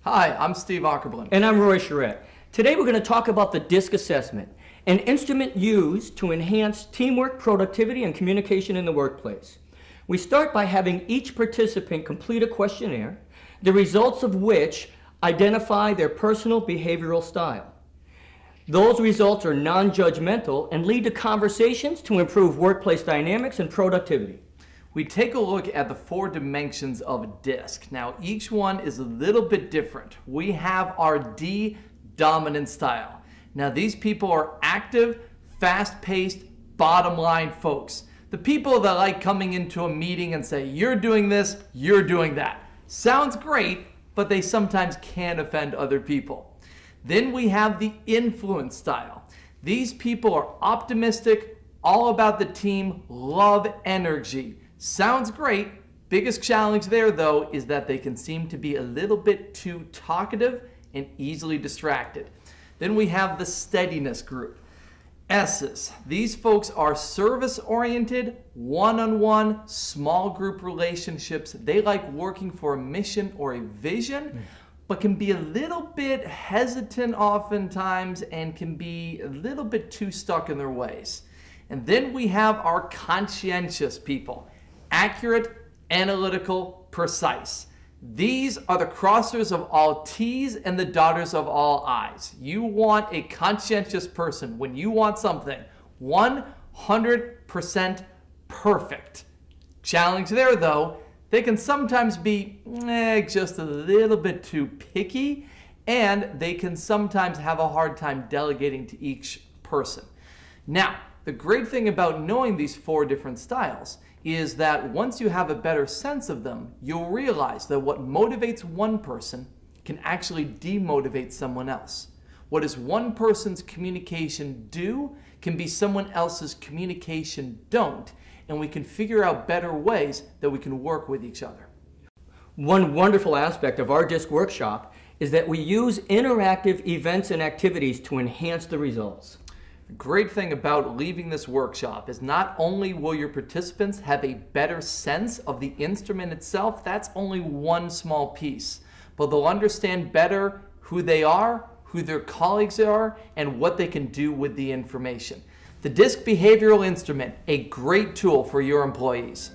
Hi, I'm Steve Ackerblin. And I'm Roy Charette. Today we're going to talk about the DiSC assessment, an instrument used to enhance teamwork, productivity, and communication in the workplace. We start by having each participant complete a questionnaire, the results of which identify their personal behavioral style. Those results are non-judgmental and lead to conversations to improve workplace dynamics and productivity. We take a look at the 4 dimensions of DiSC. Now, each one is a little bit different. We have our D dominant style. Now, these people are active, fast-paced, bottom-line folks. The people that like coming into a meeting and say, you're doing this, you're doing that. Sounds great, but they sometimes can offend other people. Then we have the influence style. These people are optimistic, all about the team, love energy. Sounds great. Biggest challenge there, though, is that they can seem to be a little bit too talkative and easily distracted. Then we have the steadiness group. S's. These folks are service-oriented, one-on-one, small group relationships. They like working for a mission or a vision, but can be a little bit hesitant oftentimes and can be a little bit too stuck in their ways. And then we have our conscientious people. Accurate, analytical, precise. These are the crossers of all T's and the dotters of all I's. You want a conscientious person when you want something 100% perfect. Challenge there, though, they can sometimes be just a little bit too picky, and they can sometimes have a hard time delegating to each person. Now, the great thing about knowing these 4 different styles is that once you have a better sense of them, you'll realize that what motivates one person can actually demotivate someone else. What is one person's communication do can be someone else's communication don't, and we can figure out better ways that we can work with each other. One wonderful aspect of our DiSC workshop is that we use interactive events and activities to enhance the results. The great thing about leaving this workshop is not only will your participants have a better sense of the instrument itself, that's only one small piece, but they'll understand better who they are, who their colleagues are, and what they can do with the information. The DiSC Behavioral Instrument, a great tool for your employees.